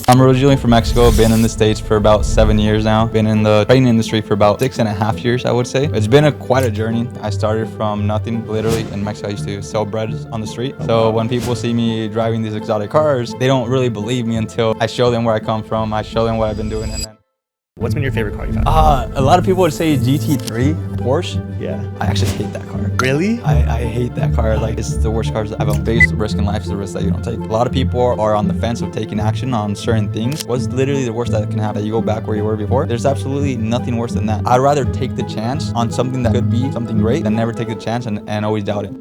I'm originally from Mexico, been in the States for about 7 years now. Been in the training industry for about 6.5 years, I would say. It's been quite a journey. I started from nothing, literally. In Mexico, I used to sell bread on the street. So when people see me driving these exotic cars, they don't really believe me until I show them where I come from, I show them what I've been doing, and then... What's been your favorite car you've had? A lot of people would say GT3 Porsche. Yeah. I actually hate that car. Really? I hate that car. Like, it's the worst cars I've owned. Biggest risk in life is the risk that you don't take. A lot of people are on the fence of taking action on certain things. What's literally the worst that can happen? That you go back where you were before? There's absolutely nothing worse than that. I'd rather take the chance on something that could be something great than never take the chance and always doubt it.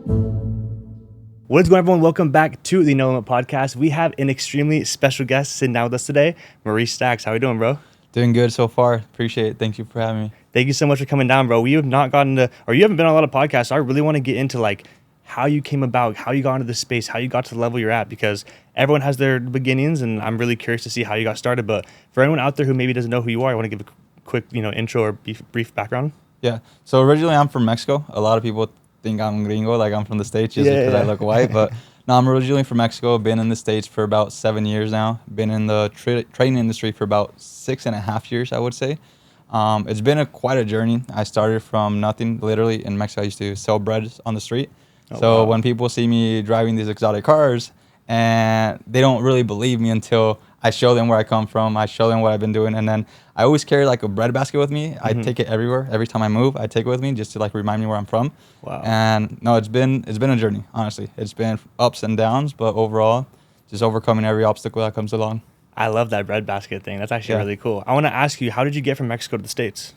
What is going on, everyone? Welcome back to the No Limit podcast. We have an extremely special guest sitting down with us today, Mauri Stacks. How are you doing, bro? Doing good so far. Appreciate it. Thank you for having me. Thank you so much for coming down, bro. We have not gotten to, or you haven't been on a lot of podcasts. So I really want to get into like how you came about, how you got into this space, how you got to the level you're at, because everyone has their beginnings, and I'm really curious to see how you got started. But for anyone out there who maybe doesn't know who you are, I want to give a quick, intro or brief background. Yeah. So originally I'm from Mexico. A lot of people think I'm gringo, like I'm from the States just because I look white, but no, I'm originally from Mexico. Been in the States for about 7 years now. Been in the training industry for about 6.5 years, I would say. It's been quite a journey. I started from nothing, literally. In Mexico, I used to sell bread on the street. When people see me driving these exotic cars, and they don't really believe me until I show them where I come from, I show them what I've been doing, and then I always carry like a bread basket with me. I take it everywhere. Every time I move, I take it with me just to like remind me where I'm from. Wow. And no, it's been a journey, honestly. It's been ups and downs, but overall, just overcoming every obstacle that comes along. I love that bread basket thing. That's actually really cool. I want to ask you, how did you get from Mexico to the States?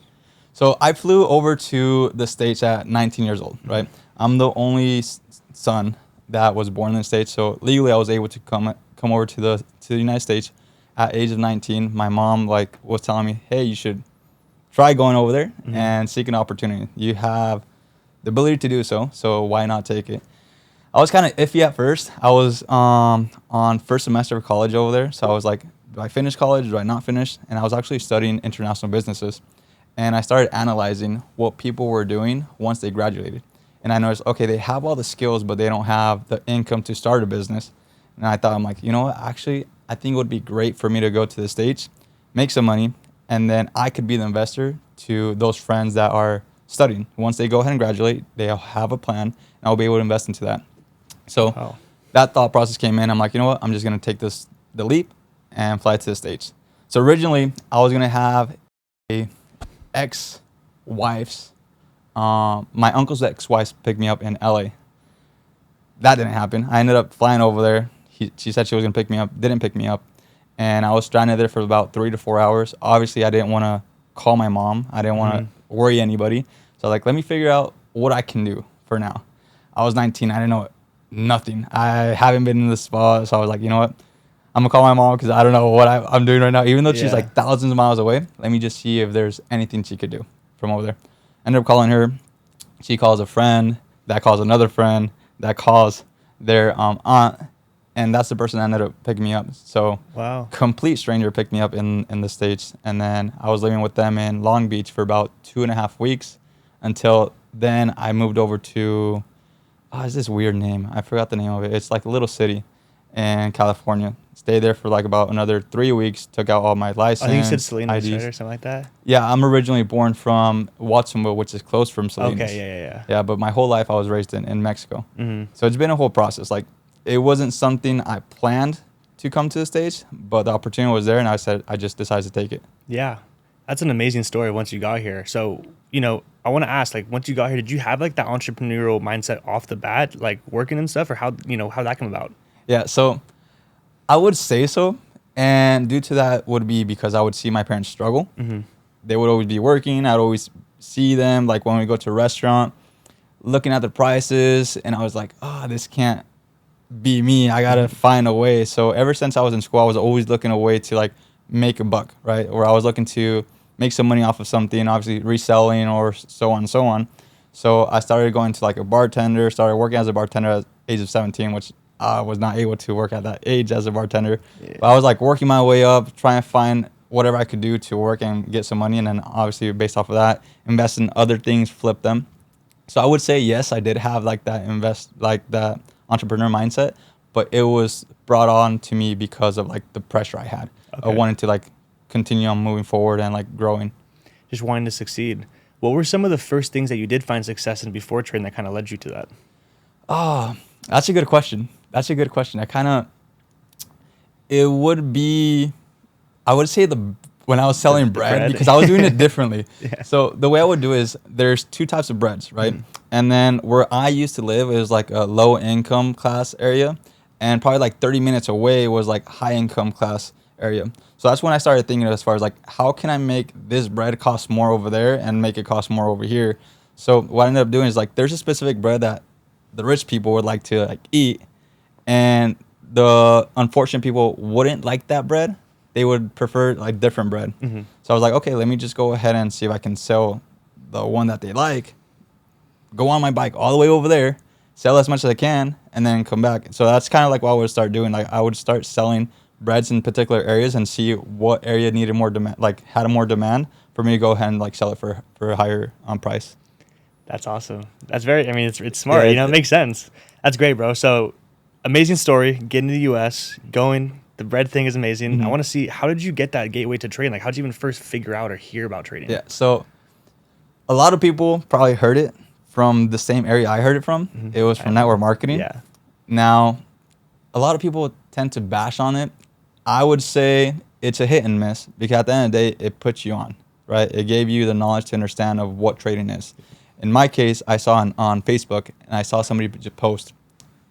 So I flew over to the States at 19 years old, right? I'm the only son that was born in the States, so legally I was able to come over to the United States at age of 19. My mom was telling me, hey, you should try going over there and seek an opportunity. You have the ability to do so why not take it? I was kind of iffy at first. I was on first semester of college over there, so I was like, do I finish college? Do I not finish? And I was actually studying international businesses, and I started analyzing what people were doing once they graduated. And I noticed, okay, they have all the skills, but they don't have the income to start a business. And I thought, I'm like, you know what? Actually, I think it would be great for me to go to the States, make some money, and then I could be the investor to those friends that are studying. Once they go ahead and graduate, they'll have a plan, and I'll be able to invest into that. So that thought process came in. I'm like, you know what? I'm just going to take the leap and fly to the States. So originally, I was going to have a ex-wife's, my uncle's ex-wife picked me up in LA. That didn't happen. I ended up flying over there. She said she was going to pick me up, didn't pick me up. And I was stranded there for about 3 to 4 hours. Obviously, I didn't want to call my mom. I didn't want to worry anybody. So let me figure out what I can do for now. I was 19. I didn't know nothing. I haven't been in this spot. So I was like, you know what? I'm going to call my mom because I don't know what I'm doing right now. Even though she's like thousands of miles away, let me just see if there's anything she could do from over there. Ended up calling her. She calls a friend. That calls another friend. That calls their aunt. And that's the person that ended up picking me up. So complete stranger picked me up in the States. And then I was living with them in Long Beach for about 2.5 weeks. Until then I moved over to, it's this weird name. I forgot the name of it. It's like a little city in California. Stayed there for like about another 3 weeks. Took out all my license. I think you said Salinas, IDs. right, or something like that? Yeah, I'm originally born from Watsonville, which is close from Salinas. Okay, Yeah, but my whole life I was raised in Mexico. So it's been a whole process. Like, it wasn't something I planned to come to the States, but the opportunity was there, and I just decided to take it. Yeah. That's an amazing story once you got here. So, I want to ask, like, once you got here, did you have like that entrepreneurial mindset off the bat, like working and stuff, or how that came about? Yeah, so I would say so. And due to that would be because I would see my parents struggle. They would always be working. I'd always see them, like when we go to a restaurant, looking at the prices, and I was like, this can't be me. I gotta find a way. So ever since I was in school, I was always looking a way to like make a buck, right? Or I was looking to make some money off of something, obviously reselling or so on and so on. So I started going to like a bartender, started working as a bartender at the age of 17, which I was not able to work at that age as a bartender. But I was like working my way up, trying to find whatever I could do to work and get some money. And then obviously based off of that, invest in other things, flip them. So I would say, yes, I did have like that entrepreneur mindset, but it was brought on to me because of like the pressure I had. wanting to like continue on moving forward and like growing. Just wanting to succeed. What were some of the first things that you did find success in before trading that kind of led you to that? Oh, that's a good question. It would be, I would say when I was selling bread, because I was doing it differently. Yeah. So the way I would do is there's two types of breads, right? And then where I used to live, it was like a low income class area. And probably like 30 minutes away was like high income class area. So that's when I started thinking as far as like, how can I make this bread cost more over there and make it cost more over here? So what I ended up doing is like, there's a specific bread that the rich people would like to like eat, and the unfortunate people wouldn't like that bread. They would prefer like different bread. So I was like, okay, let me just go ahead and see if I can sell the one that they like, go on my bike all the way over there, sell as much as I can, and then come back. So that's kind of like what I would start doing. Like I would start selling breads in particular areas and see what area needed more demand, like had a more demand for me to go ahead and like sell it for a higher price. That's awesome. That's it's smart. Yeah, it makes sense. That's great, bro. So amazing story. Getting to the US, going. The bread thing is amazing. I want to see, how did you get that gateway to trading? Like, how did you even first figure out or hear about trading? Yeah. So a lot of people probably heard it from the same area I heard it from. It was from network marketing. Yeah. Now, a lot of people tend to bash on it. I would say it's a hit and miss, because at the end of the day, it puts you on, right? It gave you the knowledge to understand of what trading is. In my case, I saw on Facebook, and I saw somebody just post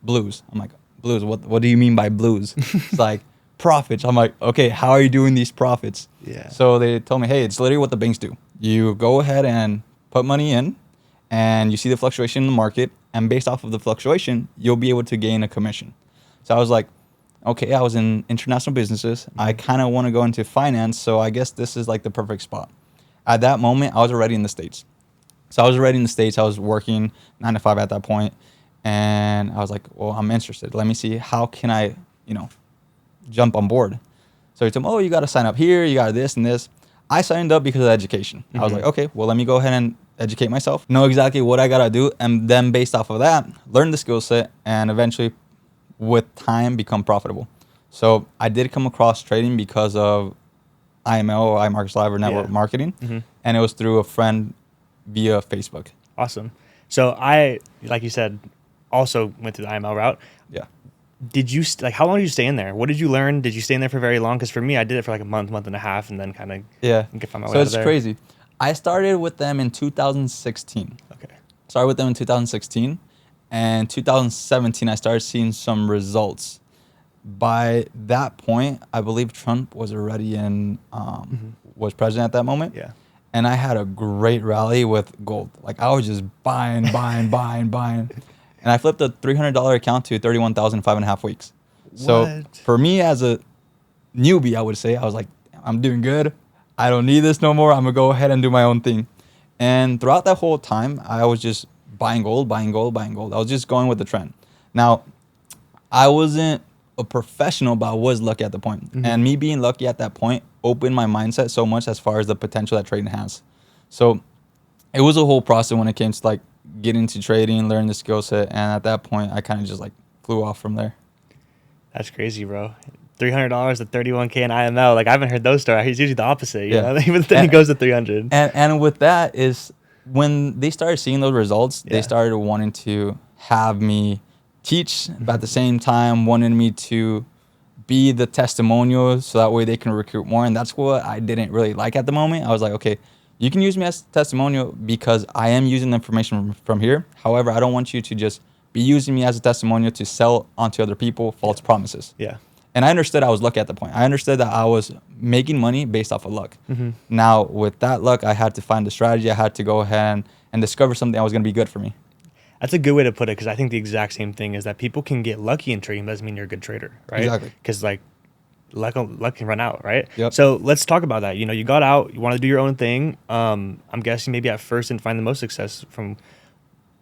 blues. I'm like, blues? What do you mean by blues? It's like profits. I'm like, okay, how are you doing these profits? Yeah. So they told me, hey, it's literally what the banks do. You go ahead and put money in, and you see the fluctuation in the market, and based off of the fluctuation, you'll be able to gain a commission. So I was like, okay, I was in international businesses. I kind of want to go into finance, so I guess this is like the perfect spot. At that moment, I was already in the States. So I was already in the States. I was working 9 to 5 at that point, and I was like, well, I'm interested. Let me see, how can I, jump on board? So he told me, oh, you got to sign up here. You got this and this. I signed up because of education. I was like, okay, well, let me go ahead and educate myself, know exactly what I got to do, and then based off of that, learn the skill set, and eventually, with time, become profitable. So I did come across trading because of IML, or iMarkets Live, or network marketing, and it was through a friend via Facebook. Awesome. So I, like you said, also went through the IML route. Yeah. Did you, how long did you stay in there? What did you learn? Did you stay in there for very long? Because for me, I did it for like a month and a half, and then kind of find my way out of there. So it's crazy. I started with them in 2016. Okay. Started with them in 2016, and 2017 I started seeing some results. By that point, I believe Trump was already was president at that moment. Yeah. And I had a great rally with gold. Like I was just buying. And I flipped a $300 account to $31,000 in 5.5 weeks. So for me as a newbie, I would say, I was like, I'm doing good. I don't need this no more. I'm going to go ahead and do my own thing. And throughout that whole time, I was just buying gold. I was just going with the trend. Now, I wasn't a professional, but I was lucky at the point. And me being lucky at that point opened my mindset so much as far as the potential that trading has. So it was a whole process when it came to like get into trading, learn the skill set, and at that point I kind of just like flew off from there. That's crazy, bro. $300 to $31K in IML. Like I haven't heard those stories. He's usually the opposite. You know? Even then he goes to 300. And with that is when they started seeing those results, they started wanting to have me teach, but at the same time wanted me to be the testimonial, so that way they can recruit more. And that's what I didn't really like at the moment. I was like, okay, you can use me as testimonial because I am using the information from here. However, I don't want you to just be using me as a testimonial to sell onto other people false promises. Yeah. And I understood I was lucky at the point. I understood that I was making money based off of luck. Now, with that luck, I had to find a strategy. I had to go ahead and discover something that was going to be good for me. That's a good way to put it, because I think the exact same thing is that people can get lucky in trading, but doesn't mean you're a good trader, right? Exactly. Because like luck can run out, right? Yep. So let's talk about that. You got out, you want to do your own thing. I'm guessing maybe at first didn't find the most success from,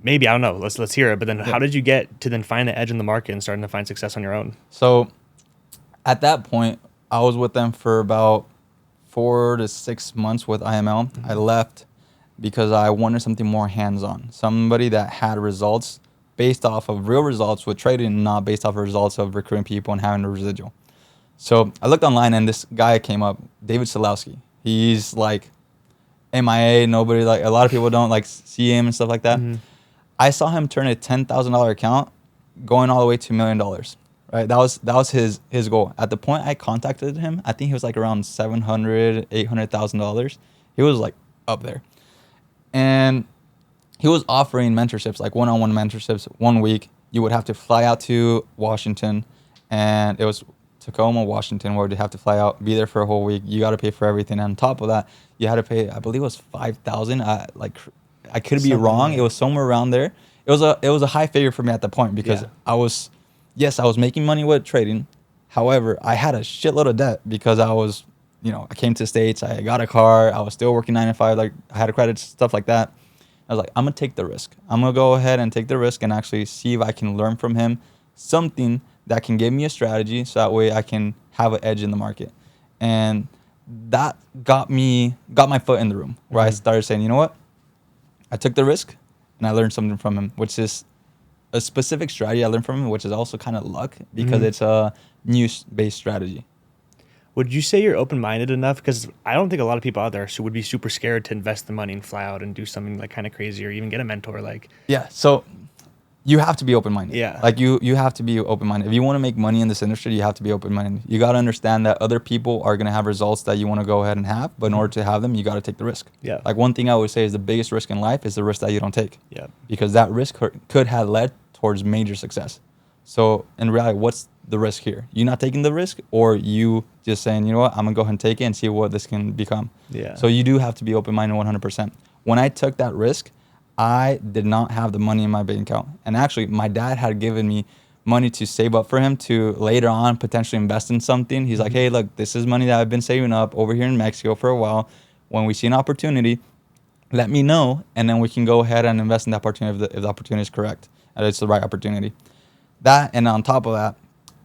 maybe, I don't know. Let's hear it. But then how did you get to then find the edge in the market and starting to find success on your own? So at that point, I was with them for about 4 to 6 months with IML. I left because I wanted something more hands-on, somebody that had results based off of real results with trading, not based off of results of recruiting people and having a residual. So I looked online and this guy came up, David Solowski. He's like MIA. Nobody, like, a lot of people don't like see him and stuff like that. Mm-hmm. I saw him turn a $10,000 account going all the way to $1 million. Right, that was his goal. At the point I contacted him, I think he was like around $700,000-$800,000. He was like up there, and he was offering mentorships, like one-on-one mentorships. 1 week you would have to fly out to Washington, and it was Tacoma, Washington, where you have to fly out, be there for a whole week. You got to pay for everything. And on top of that, you had to pay, I believe it was $5,000. I could be wrong. It was somewhere around there. It was a high figure for me at the point because I was making money with trading. However, I had a shitload of debt because I came to the States, I got a car, I was still working 9 to 5, like I had a credit, stuff like that. I was like, I'm gonna take the risk. I'm gonna go ahead and take the risk and actually see if I can learn from him something that can give me a strategy so that way I can have an edge in the market. And that got my foot in the room where I started saying, you know what? I took the risk and I learned something from him, which is a specific strategy I learned from him, which is also kind of luck because it's a news-based strategy. Would you say you're open-minded enough? Because I don't think a lot of people out there would be super scared to invest the money and fly out and do something like kind of crazy or even get a mentor. Like, yeah, so you have to be open-minded. Yeah. Like you have to be open-minded. If you want to make money in this industry, you have to be open-minded. You got to understand that other people are going to have results that you want to go ahead and have, but in order to have them, you got to take the risk. Yeah. Like one thing I would say is the biggest risk in life is the risk that you don't take. Yeah. Because that risk could have led towards major success. So in reality, what's the risk here? You not taking the risk, or you just saying, you know what, I'm gonna go ahead and take it and see what this can become. Yeah. So you do have to be open-minded 100%. When I took that risk, I did not have the money in my bank account. And actually, my dad had given me money to save up for him to later on potentially invest in something. He's like, hey, look, this is money that I've been saving up over here in Mexico for a while. When we see an opportunity, let me know, and then we can go ahead and invest in the opportunity if the opportunity is correct and it's the right opportunity. That, and on top of that,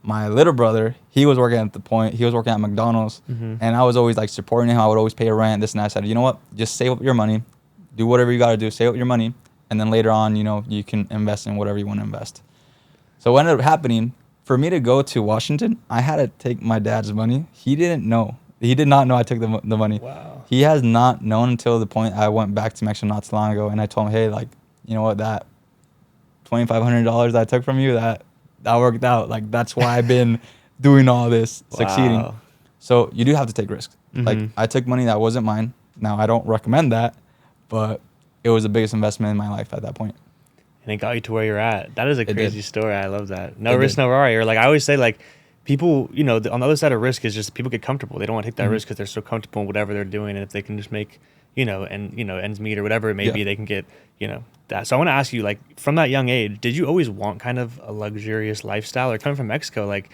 my little brother, he was working at McDonald's, and I was always like supporting him. I would always pay a rent, this and that. I said, you know what, just save up your money, do whatever you got to do, save up your money, and then later on, you can invest in whatever you want to invest. So what ended up happening, for me to go to Washington, I had to take my dad's money. He didn't know. He did not know I took the money. Wow. He has not known until the point I went back to Mexico not too long ago, and I told him, hey, like, you know what, that $2,500 that I took from you, that worked out. Like, that's why I've been doing all this, succeeding. So you do have to take risks. Like, I took money that wasn't mine. Now, I don't recommend that, but it was the biggest investment in my life at that point. And it got you to where you're at. That is a crazy story. I love that. No It risk, did. no worry. Or like I always say, like, people, on the other side of risk is just people get comfortable. They don't want to take that risk because they're so comfortable in whatever they're doing. And if they can just make, ends meet or whatever it may be, they can get, that. So I want to ask you, like, from that young age, did you always want kind of a luxurious lifestyle? Or coming from Mexico, like,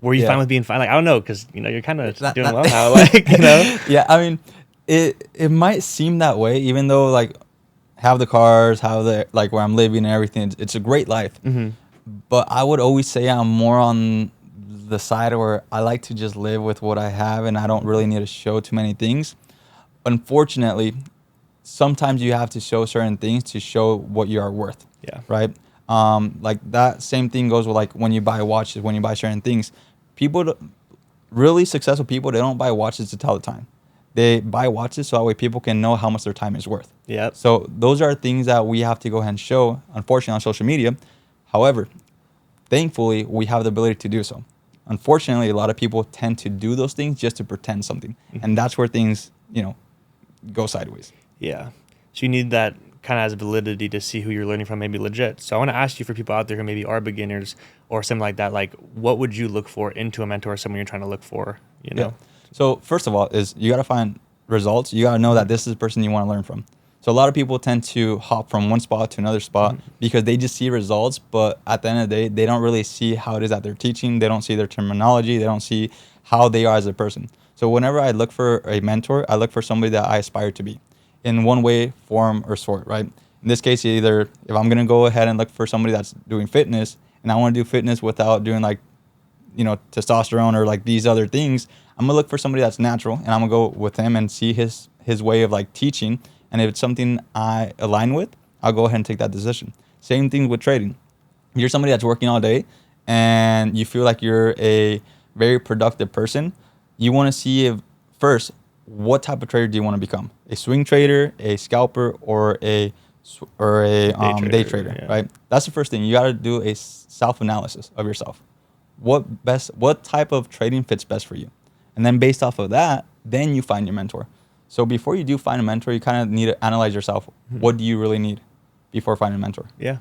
were you fine with being fine? Like, I don't know, because, you're kind of doing well now. Like, Yeah, I mean, it might seem that way, even though, like, have the cars, have the, like, where I'm living and everything. It's a great life. But I would always say I'm more on the side where I like to just live with what I have, and I don't really need to show too many things. Unfortunately, sometimes you have to show certain things to show what you are worth. Yeah. Right? Like, that same thing goes with, like, when you buy watches, when you buy certain things. Really successful people, they don't buy watches to tell the time. They buy watches so that way people can know how much their time is worth. Yep. So those are things that we have to go ahead and show, unfortunately, on social media. However, thankfully, we have the ability to do so. Unfortunately, a lot of people tend to do those things just to pretend something. And that's where things, go sideways. Yeah. So you need that kind of as validity to see who you're learning from, maybe legit. So I want to ask you, for people out there who maybe are beginners or something like that, like, what would you look for into a mentor, someone you're trying to look for, Yeah. So first of all is you got to find results. You got to know that this is the person you want to learn from. So a lot of people tend to hop from one spot to another spot because they just see results, but at the end of the day, they don't really see how it is that they're teaching. They don't see their terminology. They don't see how they are as a person. So whenever I look for a mentor, I look for somebody that I aspire to be in one way, form, or sort, right? In this case, either if I'm going to go ahead and look for somebody that's doing fitness and I want to do fitness without doing, like, testosterone or like these other things, I'm gonna look for somebody that's natural, and I'm gonna go with him and see his way of, like, teaching. And if it's something I align with, I'll go ahead and take that decision. Same thing with trading. If you're somebody that's working all day and you feel like you're a very productive person, you want to see if first, what type of trader do you want to become? A swing trader, a scalper, or a day trader, yeah. right? That's the first thing. You got to do a self-analysis of yourself. What type of trading fits best for you? And then based off of that, then you find your mentor. So before you do find a mentor, you kind of need to analyze yourself. What do you really need before finding a mentor? Yeah,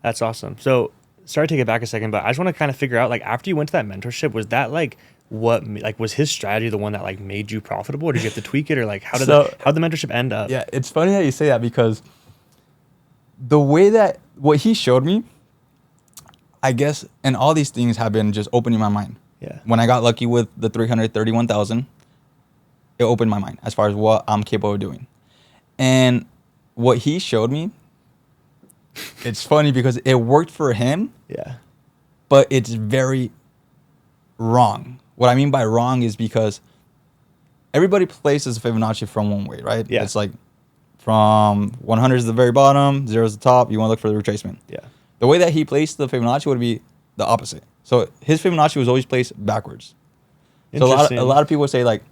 that's awesome. So sorry to take it back a second, but I just want to kind of figure out, like, after you went to that mentorship, was that like was his strategy the one that like made you profitable, or did you have to tweak it, or like how'd the mentorship end up? Yeah, it's funny that you say that, because the way that what he showed me, I guess, and all these things have been just opening my mind. Yeah. When I got lucky with the 331,000, it opened my mind as far as what I'm capable of doing. And what he showed me, it's funny because it worked for him. Yeah. But it's very wrong. What I mean by wrong is because everybody places Fibonacci from one way, right? Yeah. It's like from 100 is the very bottom, 0 is the top. You want to look for the retracement. Yeah. The way that he placed the Fibonacci would be the opposite. So his Fibonacci was always placed backwards. So a lot of people say like,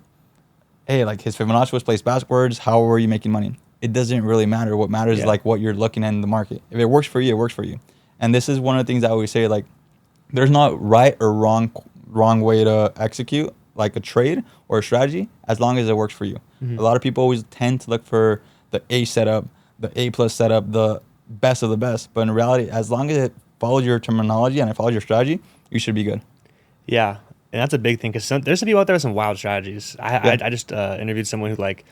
hey, like his Fibonacci was placed backwards. How were you making money? It doesn't really matter. What matters is like what you're looking at in the market. If it works for you, it works for you. And this is one of the things I always say, like, there's not right or wrong way to execute like a trade or a strategy as long as it works for you. Mm-hmm. A lot of people always tend to look for the A setup, the A plus setup, the best of the best. But in reality, as long as it follows your terminology and it follows your strategy, you should be good. Yeah. And that's a big thing, because there's some people out there with some wild strategies. I just interviewed someone who, like,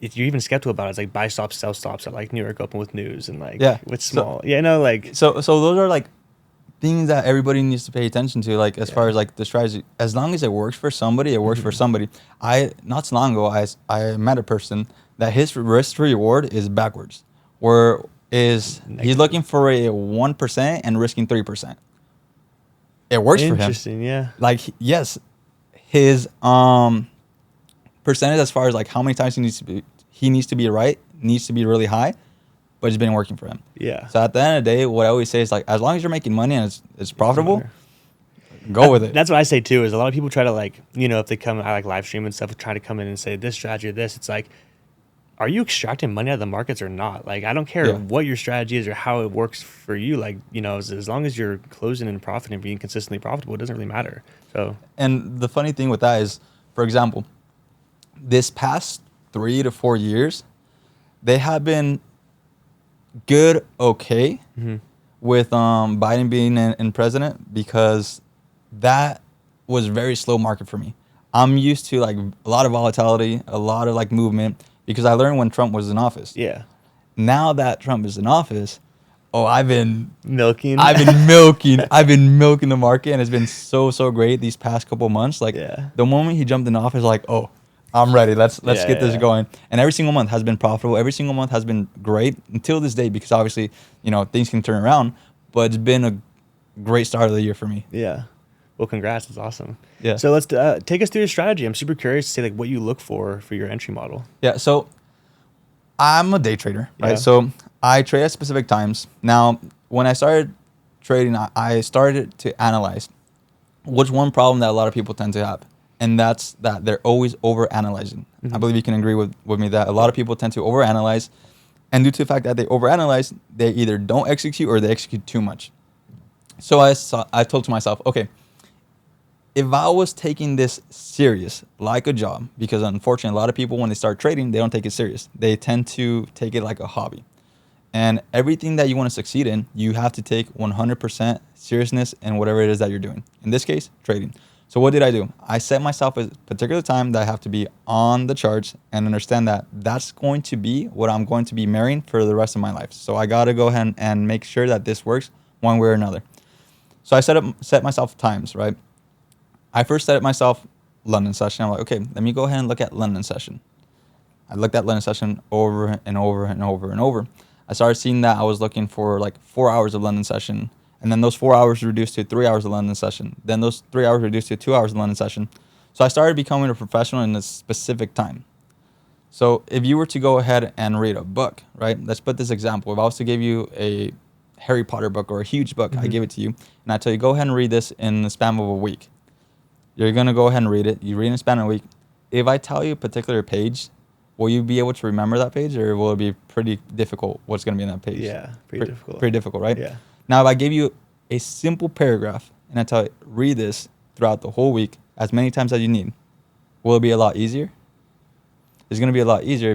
if you're even skeptical about it, it's like buy stops, sell stops at like New York Open with news and like with small. So those are like things that everybody needs to pay attention to, like as far as like the strategy. As long as it works for somebody, it works for somebody. Not so long ago, I met a person that his risk to reward is backwards, he's looking for a 1% and risking 3%. It works for him. Interesting, yeah. Like, yes, his percentage as far as like how many times he needs to be right needs to be really high, but it's been working for him. Yeah. So at the end of the day, what I always say is like, as long as you're making money and it's profitable, go with it. That's what I say too. Is a lot of people try to, like, if they come, I like live stream and stuff, try to come in and say this strategy or this. It's like, are you extracting money out of the markets or not? Like, I don't care what your strategy is or how it works for you. Like, as long as you're closing and profiting and being consistently profitable, it doesn't really matter. So, and the funny thing with that is, for example, this past 3 to 4 years, they have been good, okay, with Biden being in president, because that was very slow market for me. I'm used to like a lot of volatility, a lot of like movement, because I learned when Trump was in office. Yeah. Now that Trump is in office, I've been milking the market, and it's been so great these past couple months. Like the moment he jumped in office, like, I'm ready. Let's get this going. And every single month has been profitable. Every single month has been great until this day, because obviously, things can turn around, but it's been a great start of the year for me. Yeah. Well, congrats. That's awesome. Yeah. So let's take us through your strategy. I'm super curious to see like what you look for your entry model. Yeah. So I'm a day trader, right? Yeah. So I trade at specific times. Now, when I started trading, I started to analyze what's one problem that a lot of people tend to have. And that's that they're always over-analyzing. I believe you can agree with me that a lot of people tend to over-analyze. And due to the fact that they over-analyze, they either don't execute or they execute too much. So I told to myself, okay, if I was taking this serious, like a job, because unfortunately, a lot of people, when they start trading, they don't take it serious. They tend to take it like a hobby. And everything that you want to succeed in, you have to take 100% seriousness in whatever it is that you're doing. In this case, trading. So what did I do? I set myself a particular time that I have to be on the charts and understand that that's going to be what I'm going to be marrying for the rest of my life. So I got to go ahead and make sure that this works one way or another. So I set myself times, right? I first set myself London session. I'm like, okay, let me go ahead and look at London session. I looked at London session over and over and over and over. I started seeing that I was looking for like 4 hours of London session. And then those 4 hours reduced to 3 hours of London session. Then those 3 hours reduced to 2 hours of London session. So I started becoming a professional in a specific time. So if you were to go ahead and read a book, right? Let's put this example. If I was to give you a Harry Potter book or a huge book, I give it to you, and I tell you, go ahead and read this in the span of a week. You're going to go ahead and read it. You read in a span of a week. If I tell you a particular page, will you be able to remember that page, or will it be pretty difficult what's going to be in that page? Yeah, pretty difficult. Pretty difficult, right? Yeah. Now, if I give you a simple paragraph and I tell you, read this throughout the whole week as many times as you need, will it be a lot easier? It's going to be a lot easier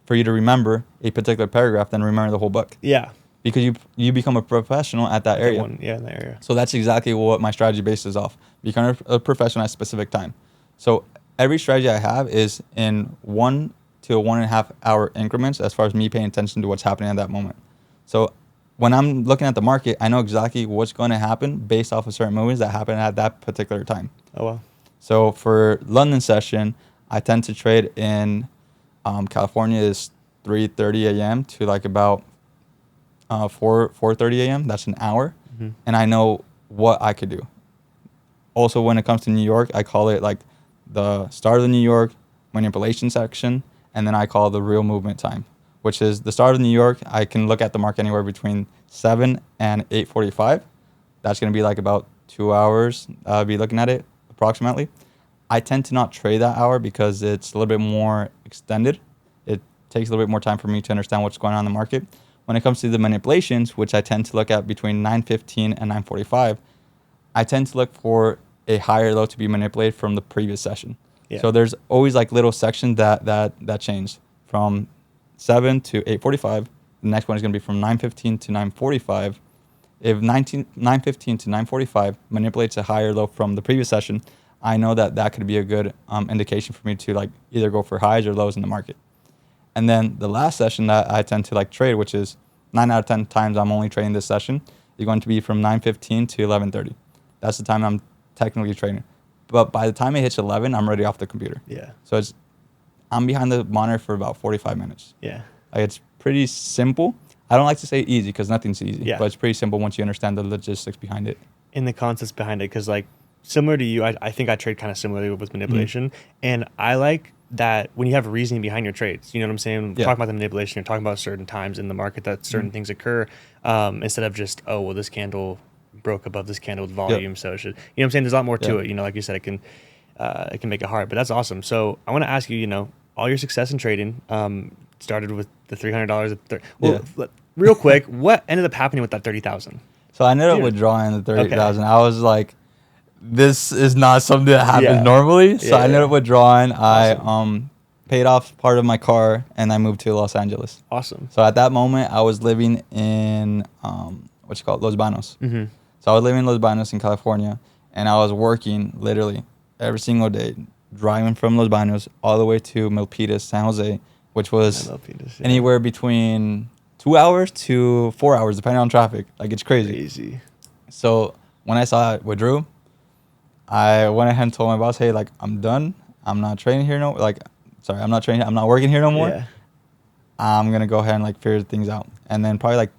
for you to remember a particular paragraph than remember the whole book. Yeah. Because you become a professional at that area. In that area. So that's exactly what my strategy bases off. Become a professional at a specific time. So every strategy I have is in 1 to 1.5 hour increments as far as me paying attention to what's happening at that moment. So when I'm looking at the market, I know exactly what's going to happen based off of certain movements that happen at that particular time. Oh, wow. So for London session, I tend to trade in California is 3:30 a.m. to like about 4:30 a.m. That's an hour. Mm-hmm. And I know what I could do. Also, when it comes to New York, I call it like the start of the New York manipulation section, and then I call the real movement time, which is the start of New York. I can look at the market anywhere between 7 and 8:45. That's going to be like about 2 hours. I'll be looking at it approximately. I tend to not trade that hour because it's a little bit more extended. It takes a little bit more time for me to understand what's going on in the market. When it comes to the manipulations, which I tend to look at between 9:15 and 9:45, I tend to look for a higher low to be manipulated from the previous session. Yeah. So there's always like little sections that change from 7 to 8:45. The next one is going to be from 9:15 to 9:45. If 9:15 to 9:45 manipulates a higher low from the previous session, I know that could be a good indication for me to like either go for highs or lows in the market. And then the last session that I tend to like trade, which is 9 out of 10 times I'm only trading this session, is going to be from 9:15 to 11:30. That's the time I'm technically trading. But by the time it hits 11, I'm already off the computer. Yeah. So I'm behind the monitor for about 45 minutes. Yeah. Like it's pretty simple. I don't like to say easy because nothing's easy. Yeah. But it's pretty simple once you understand the logistics behind it. And the concepts behind it, because like similar to you, I think I trade kind of similarly with manipulation. Mm-hmm. And I like that when you have reasoning behind your trades, you know what I'm saying? Yeah. Talking about the manipulation, you're talking about certain times in the market that certain things occur, instead of just, oh, well, this candle broke above this candle with volume, so it should, you know what I'm saying? There's a lot more to it, you know, like you said, it can make it hard, but that's awesome. So I want to ask you, you know, all your success in trading started with the $300. Real quick, what ended up happening with that 30,000? So I ended up withdrawing the 30,000. Okay. I was like, this is not something that happens normally. So I ended up withdrawing. Awesome. I paid off part of my car and I moved to Los Angeles. Awesome. So at that moment, I was living in Los Banos. Mm-hmm. So I was living in Los Banos in California, and I was working literally every single day, driving from Los Banos all the way to Milpitas, San Jose, which was anywhere between 2 hours to 4 hours, depending on traffic. Like, it's crazy. So when I saw I withdrew, I went ahead and told my boss, hey, like, I'm done. I'm not training here I'm not working here no more. Yeah. I'm going to go ahead and, like, figure things out. And then probably, like,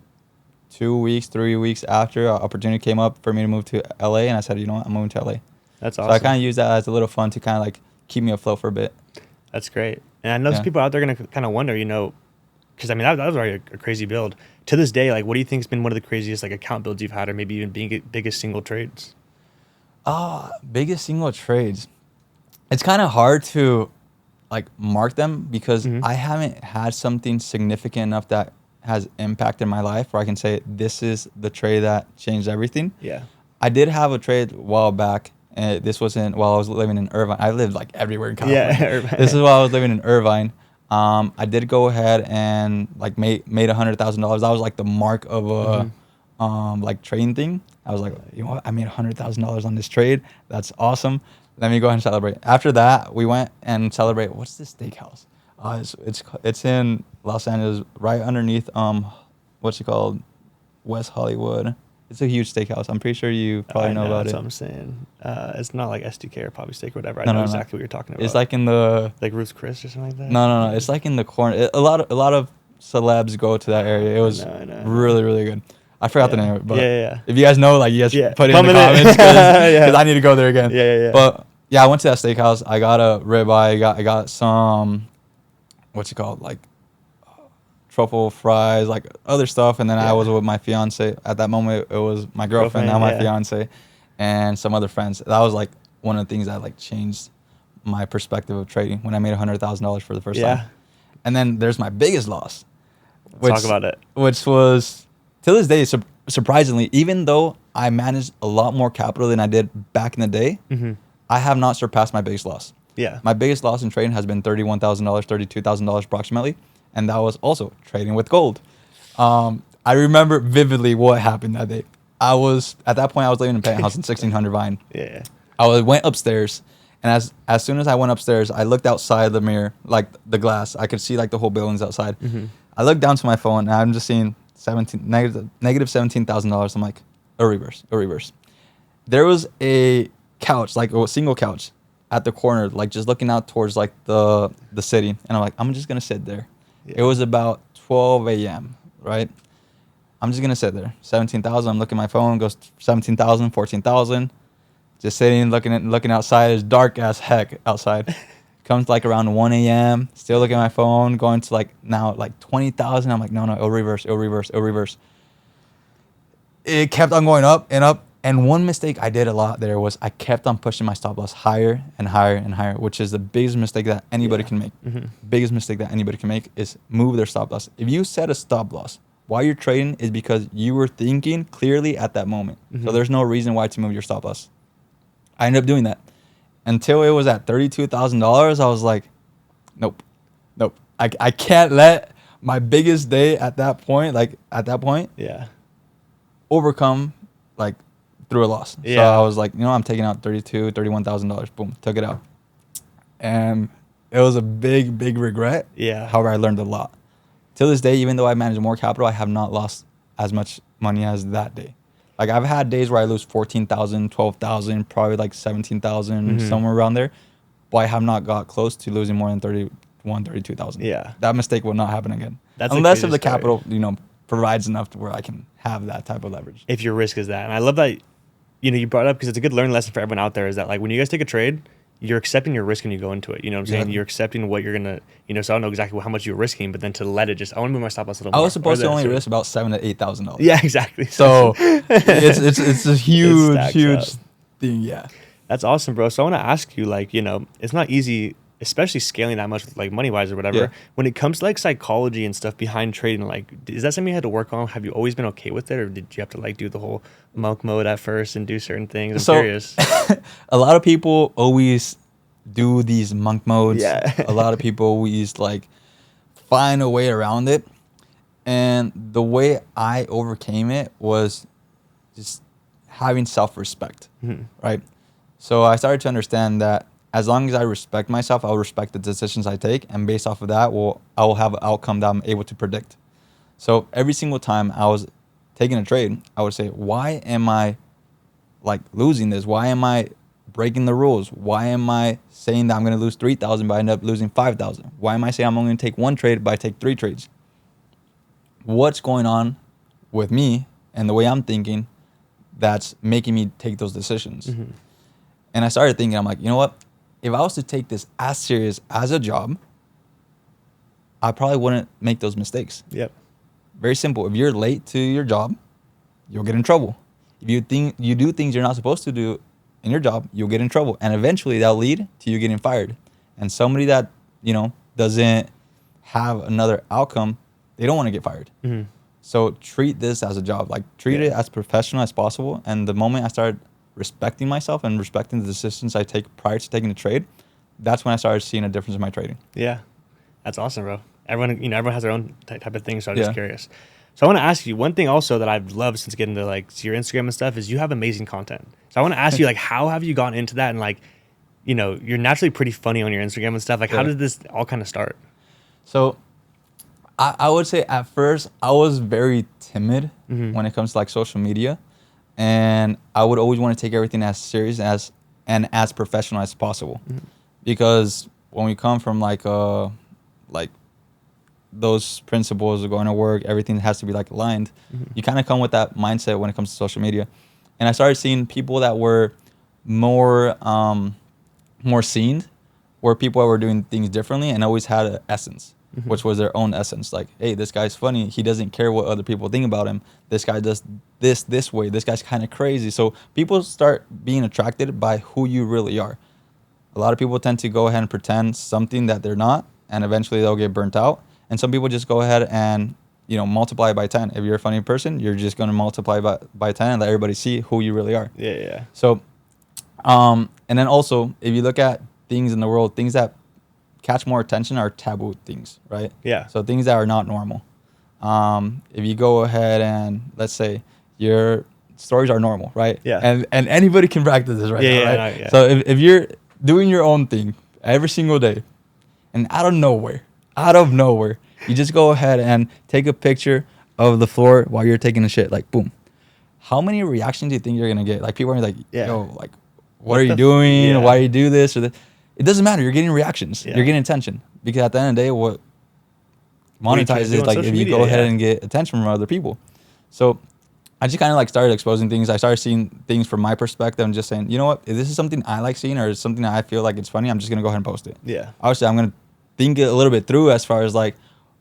3 weeks after, an opportunity came up for me to move to LA, and I said, you know what, I'm moving to LA. That's awesome. So I kind of use that as a little fun to kind of, like, keep me afloat for a bit. That's great. And I know there's people out there going to kind of wonder, you know, because, I mean, that was already a crazy build. To this day, like, what do you think has been one of the craziest, like, account builds you've had, or maybe even biggest single trades? Biggest single trades. It's kind of hard to, like, mark them because I haven't had something significant enough that has impacted my life where I can say this is the trade that changed everything. Yeah. I did have a trade a while back, and this wasn't while I was living in Irvine. I lived, like, everywhere in California. Yeah, Irvine. This is while I was living in Irvine. I did go ahead and, like, made $100,000. That was, like, the mark of a like, trading thing. I was like, you know what? I made $100,000 on this trade. That's awesome. Let me go ahead and celebrate. After that, we went and celebrate. What's this steakhouse? It's in Los Angeles, right underneath what's it called? West Hollywood. It's a huge steakhouse. I'm pretty sure you probably know about it. That's what I'm saying. It's not like STK or Poppy Steak or whatever. I know exactly what you're talking about. It's like in the like Ruth's Chris or something like that. No. It's like in the corner. A lot of celebs go to that area. It was really, really good. I forgot the name of it, but if you guys know, like, you guys put it in the comments because I need to go there again. Yeah. But yeah, I went to that steakhouse. I got a ribeye. I got some, what's it called, like truffle fries, like other stuff. And then I was with my fiance. At that moment, it was my girlfriend, now my fiance, and some other friends. That was like one of the things that like changed my perspective of trading when I made $100,000 for the first time. And then there's my biggest loss. Talk about it. Which was, till this day, surprisingly, even though I managed a lot more capital than I did back in the day, I have not surpassed my biggest loss. Yeah. My biggest loss in trading has been $31,000, $32,000 approximately. And that was also trading with gold. I remember vividly what happened that day. At that point, I was living in a penthouse in 1600 Vine. Yeah. I went upstairs. And as soon as I went upstairs, I looked outside the mirror, like the glass. I could see like the whole buildings outside. I looked down to my phone and I'm just seeing negative $17,000. I'm like, a reverse. There was a couch, like a single couch at the corner, like just looking out towards like the city. And I'm like, I'm just going to sit there. Yeah. It was about 12 a.m., right? I'm just going to sit there. 17,000. I'm looking at my phone, goes 17,000, 14,000. Just sitting, looking outside. It's dark as heck outside. Comes like around 1 a.m. Still looking at my phone, going to like now like 20,000. I'm like, no, it'll reverse. It kept on going up and up. And one mistake I did a lot there was I kept on pushing my stop loss higher and higher, which is the biggest mistake that anybody can make. Biggest mistake that anybody can make is move their stop loss. If you set a stop loss while you're trading, is because you were thinking clearly at that moment. So there's no reason why to move your stop loss. I ended up doing that until it was at $32,000. I was like, nope. I can't let my biggest day at that point, overcome like through a loss. So I was like, I'm taking out $31,000. Boom, took it out. And it was a big regret. Yeah. However, I learned a lot. Till this day, even though I managed more capital, I have not lost as much money as that day. Like I've had days where I lose 14,000, 12,000, probably like 17,000, somewhere around there. But I have not got close to losing more than 32,000. Yeah. That mistake will not happen again. Unless if the capital, provides enough to where I can have that type of leverage. If your risk is that. And I love that, you brought it up because it's a good learning lesson for everyone out there is that like when you guys take a trade, you're accepting your risk when you go into it. You know what I'm saying? You're accepting what you're going to, so I don't know exactly how much you're risking, but then to let it just, I want to move my stop loss a little more. I was supposed to only risk about $7,000 to $8,000. Yeah, exactly. So it's a huge thing. Yeah. That's awesome, bro. So I want to ask you, like, it's not easy, especially scaling that much with like money wise or whatever. Yeah. When it comes to like psychology and stuff behind trading, like, is that something you had to work on? Have you always been okay with it, or did you have to like do the whole monk mode at first and do certain things? I'm curious. A lot of people always do these monk modes. Yeah. A lot of people always like find a way around it. And the way I overcame it was just having self-respect, right? So I started to understand that as long as I respect myself, I'll respect the decisions I take. And based off of that, I will have an outcome that I'm able to predict. So every single time I was taking a trade, I would say, why am I like losing this? Why am I breaking the rules? Why am I saying that I'm going to lose 3,000 but I end up losing 5,000? Why am I saying I'm only going to take one trade but I take 3 trades? What's going on with me and the way I'm thinking that's making me take those decisions? And I started thinking, I'm like, you know what? If I was to take this as serious as a job, I probably wouldn't make those mistakes. Yep. Very simple. If you're late to your job, you'll get in trouble. If you do things you're not supposed to do in your job, you'll get in trouble. And eventually that'll lead to you getting fired. And somebody that, doesn't have another outcome, they don't want to get fired. So treat this as a job. Like treat it as professional as possible. And the moment I started respecting myself and respecting the decisions I take prior to taking the trade, that's when I started seeing a difference in my trading. Yeah. That's awesome, bro. Everyone has their own type of thing. So I'm just curious. So I want to ask you one thing also that I've loved since getting to like your Instagram and stuff is you have amazing content. So I want to ask you like, how have you gotten into that? And like, you're naturally pretty funny on your Instagram and stuff. Like how did this all kind of start? So I would say at first I was very timid when it comes to like social media. And I would always want to take everything as serious and as professional as possible. Because when we come from like those principles of going to work, everything has to be like aligned. You kind of come with that mindset when it comes to social media. And I started seeing people that were more seen, were people that were doing things differently and always had an essence. which was their own essence. Like, hey, this guy's funny. He doesn't care what other people think about him. This guy does this way. This guy's kind of crazy. So people start being attracted by who you really are. A lot of people tend to go ahead and pretend something that they're not, and eventually they'll get burnt out. And some people just go ahead and, multiply by 10. If you're a funny person, you're just going to multiply by 10 and let everybody see who you really are. Yeah. So, and then also, if you look at things in the world, things that catch more attention are taboo things, right? Yeah. So things that are not normal. If you go ahead and, let's say, your stories are normal, right? Yeah. And anybody can practice this right now, right? Yeah. So if you're doing your own thing every single day, and out of nowhere, you just go ahead and take a picture of the floor while you're taking a shit, like, boom. How many reactions do you think you're going to get? Like, people are like, yo, like, what are you doing? Yeah. Why do you do this? Or that? It doesn't matter. You're getting reactions. Yeah. You're getting attention. Because at the end of the day, what monetizes is, like, if you go ahead and get attention from other people. So I just kind of, like, started exposing things. I started seeing things from my perspective and just saying, you know what? If this is something I like seeing or something that I feel like it's funny, I'm just going to go ahead and post it. Yeah. Obviously, I'm going to think it a little bit through as far as, like,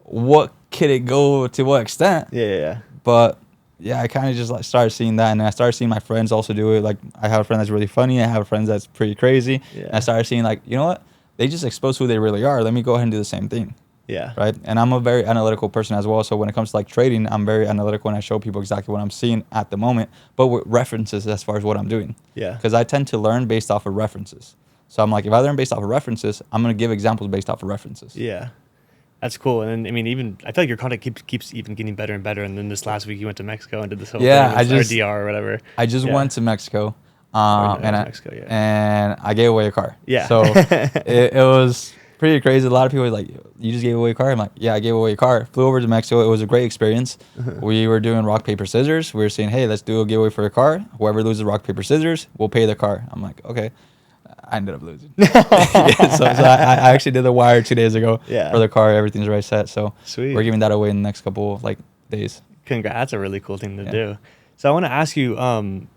what could it go to what extent? Yeah. But yeah, I kind of just, like, started seeing that, and I started seeing my friends also do it. Like, I have a friend that's really funny. I have a friend that's pretty crazy. Yeah. And I started seeing, like, you know what? They just expose who they really are. Let me go ahead and do the same thing. Yeah. Right. And I'm a very analytical person as well. So when it comes to, like, trading, I'm very analytical and I show people exactly what I'm seeing at the moment, but with references as far as what I'm doing. Yeah. Because I tend to learn based off of references. So I'm like, if I learn based off of references, I'm going to give examples based off of references. Yeah. That's cool. And then, I mean, even I feel like your content keeps even getting better and better. And then this last week you went to Mexico and did this whole thing, or DR or whatever. I just went to Mexico, Mexico, and I gave away a car. Yeah. So it was pretty crazy. A lot of people were like, you just gave away a car? I'm like, yeah, I gave away a car. Flew over to Mexico. It was a great experience. We were doing rock, paper, scissors. We were saying, hey, let's do a giveaway for a car. Whoever loses rock, paper, scissors, we'll pay the car. I'm like, okay. I ended up losing. so I actually did the wire 2 days ago for the car. Everything's already set. So sweet. We're giving that away in the next couple of, like, days. Congrats. That's a really cool thing to do. So I want to ask you, well,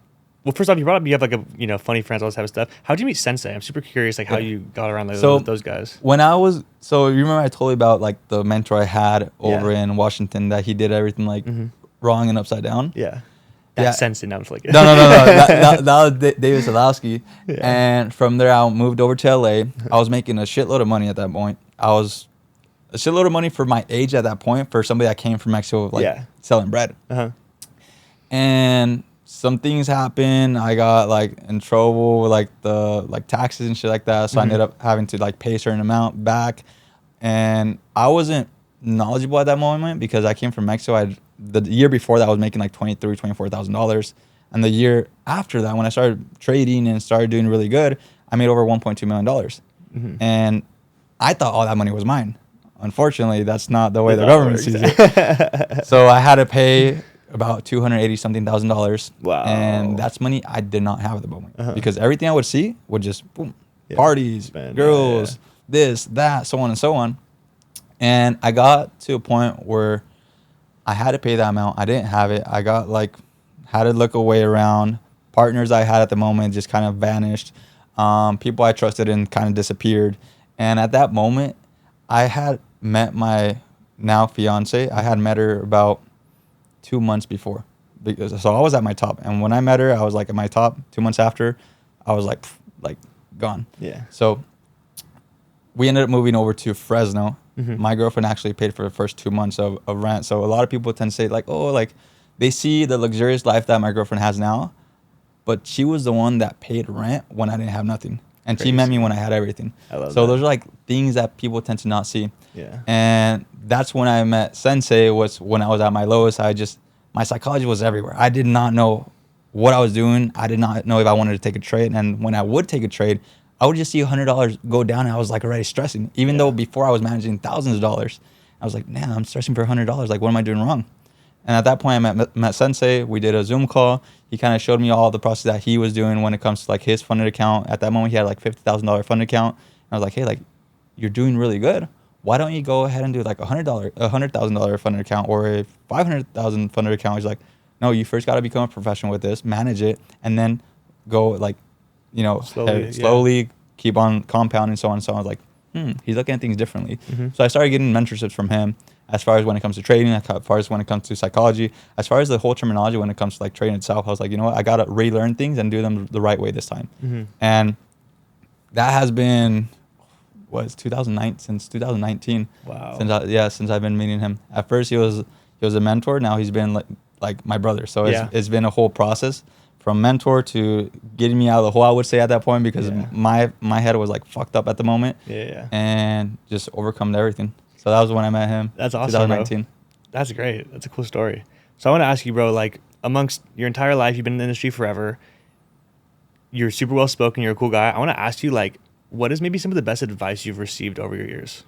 first off, you brought up you have, like, a funny friends, all this type of stuff. How did you meet Sensei? I'm super curious, like, how you got around those guys. When you remember I told you about, like, the mentor I had over in Washington that he did everything, like, wrong and upside down? Yeah. That's Sensei. Now I'm just like, no. That was David Sadowski. Yeah. And from there, I moved over to LA. I was making a shitload of money at that point. I was a shitload of money for my age at that point for somebody that came from Mexico, like, selling bread. And some things happened. I got, like, in trouble with, like, the, like, taxes and shit like that. So I ended up having to, like, pay a certain amount back. And I wasn't knowledgeable at that moment because I came from Mexico. The year before that, I was making like $24,000, and the year after that, when I started trading and started doing really good, I made over $1.2 million. And I thought all that money was mine. Unfortunately, that's not the way the government sees it. So I had to pay about $280,000. Wow! And that's money I did not have at the moment because everything I would see would just boom, parties, girls, this, that, so on and so on. And I got to a point where I had to pay that amount. I didn't have it. I got, like, had to look away around. Partners I had at the moment just kind of vanished. People I trusted in kind of disappeared. And at that moment, I had met my now fiance. I had met her about 2 months before. So I was at my top. And when I met her, I was, like, at my top. 2 months after, I was like gone. Yeah. So we ended up moving over to Fresno. My girlfriend actually paid for the first 2 months of rent. So a lot of people tend to say, like, oh, like, they see the luxurious life that my girlfriend has now, but she was the one that paid rent when I didn't have nothing. And Crazy. She met me when I had everything. I love so that. Those are, like, things that people tend to not see. Yeah. And that's when I met Sensei, was when I was at my lowest. My psychology was everywhere. I did not know what I was doing. I did not know if I wanted to take a trade. And when I would take a trade, I would just see $100 go down, and I was, like, already stressing. Even though before I was managing thousands of dollars, I was like, man, I'm stressing for $100. Like, what am I doing wrong? And at that point, I met Sensei. We did a Zoom call. He kind of showed me all the process that he was doing when it comes to, like, his funded account. At that moment, he had, like, $50,000 funded account. And I was like, hey, like, you're doing really good. Why don't you go ahead and do, like, $100,000 funded account or a $500,000 funded account? He's like, no, you first got to become a professional with this, manage it, and then go, like, slowly keep on compounding, so on and so on. I was like, he's looking at things differently. So I started getting mentorships from him as far as when it comes to trading, as far as when it comes to psychology, as far as the whole terminology when it comes to like trading itself. I was like, you know what, I got to relearn things and do them the right way this time. And that has been, since 2019. Wow. Since I've been meeting him. At first he was a mentor. Now he's been like my brother. So it's been a whole process from mentor to getting me out of the hole, I would say, at that point, because my head was like fucked up at the moment. And just overcome everything. So that was when I met him. That's awesome, 2019. bro. That's great. That's a cool story. So I want to ask you, bro, like amongst your entire life, you've been in the industry forever. You're super well spoken. You're a cool guy. I want to ask you, like, what is maybe some of the best advice you've received over your years?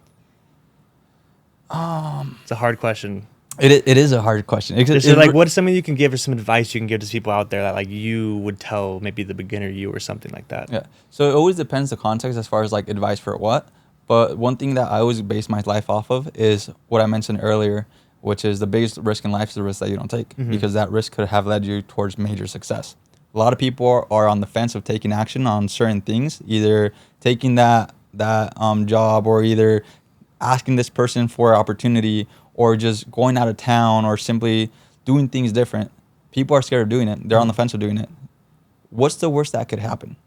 It's a hard question. It is a hard question. What is something you can give, or some advice you can give to people out there that like you would tell maybe the beginner you or something like that? Yeah. So it always depends the context as far as like advice for what. But one thing that I always base my life off of is what I mentioned earlier, which is the biggest risk in life is the risk that you don't take, because that risk could have led you towards major success. A lot of people are on the fence of taking action on certain things, either taking that job, or either asking this person for an opportunity, or just going out of town, or simply doing things different. People are scared of doing it. They're on the fence of doing it. What's the worst that could happen?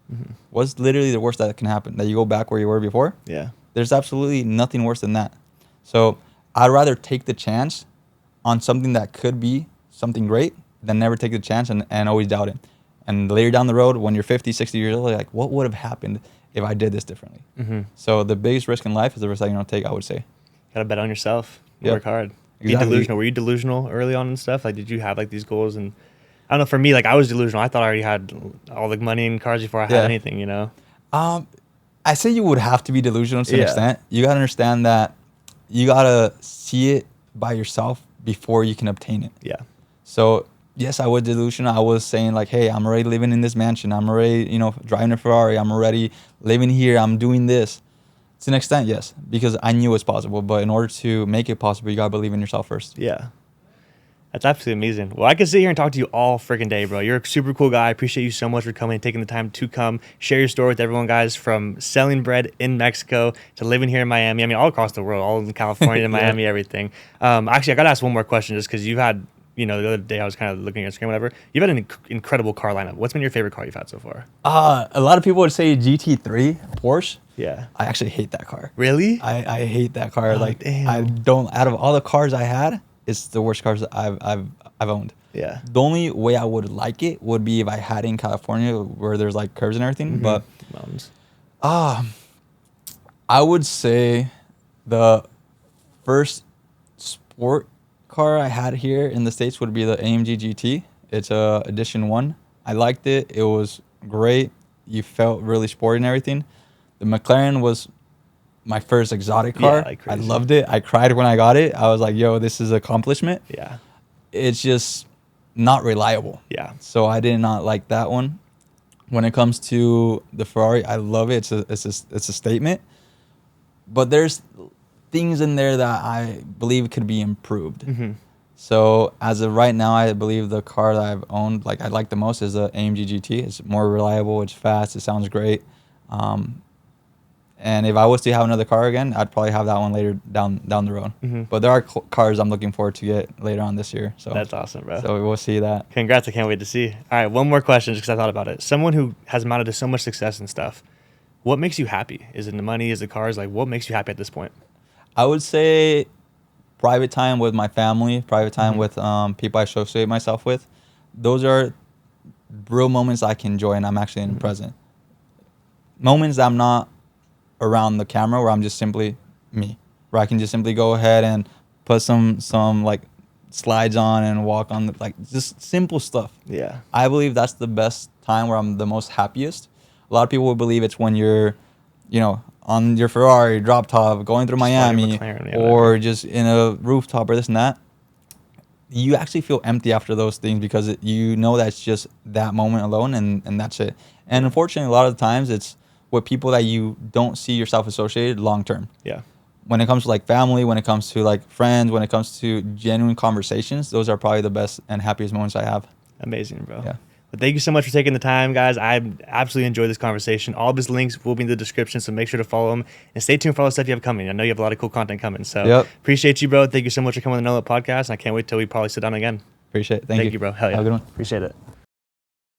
What's literally the worst that can happen? That you go back where you were before? Yeah. There's absolutely nothing worse than that. So I'd rather take the chance on something that could be something great than never take the chance and always doubt it. And later down the road, when you're 50, 60 years old, you're like, what would have happened if I did this differently? So the biggest risk in life is the risk that you don't take, I would say. Gotta bet on yourself. Work hard. Exactly. Be delusional. Were you delusional early on and stuff? Like, did you have like these goals? And I don't know, for me, like I was delusional. I thought I already had all the money and cars before I had anything, you know? I say you would have to be delusional to an extent. You got to understand that you got to see it by yourself before you can obtain it. Yeah. So yes, I was delusional. I was saying like, hey, I'm already living in this mansion. I'm already, driving a Ferrari. I'm already living here. I'm doing this. To an extent, yes, because I knew it was possible. But in order to make it possible, you got to believe in yourself first. Yeah. That's absolutely amazing. Well, I could sit here and talk to you all freaking day, bro. You're a super cool guy. I appreciate you so much for coming and taking the time to come share your story with everyone, guys, from selling bread in Mexico to living here in Miami. I mean, all across the world, all in California to Miami, everything. Actually, I got to ask one more question just because you've had, the other day I was kind of looking at Instagram, whatever. You've had an incredible car lineup. What's been your favorite car you've had so far? A lot of people would say GT3 Porsche. Yeah. I actually hate that car. Really? I hate that car. Oh, like, damn. I don't, out of all the cars I had, it's the worst cars that I've owned. Yeah. The only way I would like it would be if I had it in California where there's like curves and everything. But mountains. I would say the first sport car I had here in the States would be the AMG GT. It's a edition 1. I liked it. It was great. You felt really sporty and everything. The McLaren was my first exotic car. Like I crazy. loved it. I cried when I got it. I was like, yo, this is an accomplishment. Yeah. It's just not reliable. Yeah. So I did not like that one. When it comes to the Ferrari, I love it. It's a statement. But there's things in there that I believe could be improved. So as of right now, I believe the car that I've owned, like I like the most, is the AMG GT. It's more reliable. It's fast. It sounds great. And if I was to have another car again, I'd probably have that one later down the road. But there are cars I'm looking forward to get later on this year. So That's awesome, bro. So we'll see that. Congrats. I can't wait to see. All right, one more question just because I thought about it. Someone who has amounted to so much success and stuff, what makes you happy? Is it the money? Is it cars? Like, what makes you happy at this point? I would say private time with my family, private time with people I associate myself with. Those are real moments I can enjoy, and I'm actually in the present. Moments that I'm not around the camera, where I'm just simply me, where I can just simply go ahead and put some like slides on and walk on like just simple stuff. Yeah. I believe that's the best time where I'm the most happiest. A lot of people would believe it's when you're, on your Ferrari drop top going through Miami, or just in a rooftop or this and that. You actually feel empty after those things because that's just that moment alone, and that's it. And unfortunately, a lot of the times it's with people that you don't see yourself associated long term. Yeah. When it comes to like family, when it comes to like friends, when it comes to genuine conversations, those are probably the best and happiest moments I have. Amazing, bro. Yeah. But thank you so much for taking the time, guys. I absolutely enjoyed this conversation. All of his links will be in the description, so make sure to follow him and stay tuned for all the stuff you have coming. I know you have a lot of cool content coming. So appreciate you, bro. Thank you so much for coming on the No Limit podcast. And I can't wait till we probably sit down again. Appreciate it. Thank you. Thank you, bro. Hell yeah. Have a good one. Appreciate it.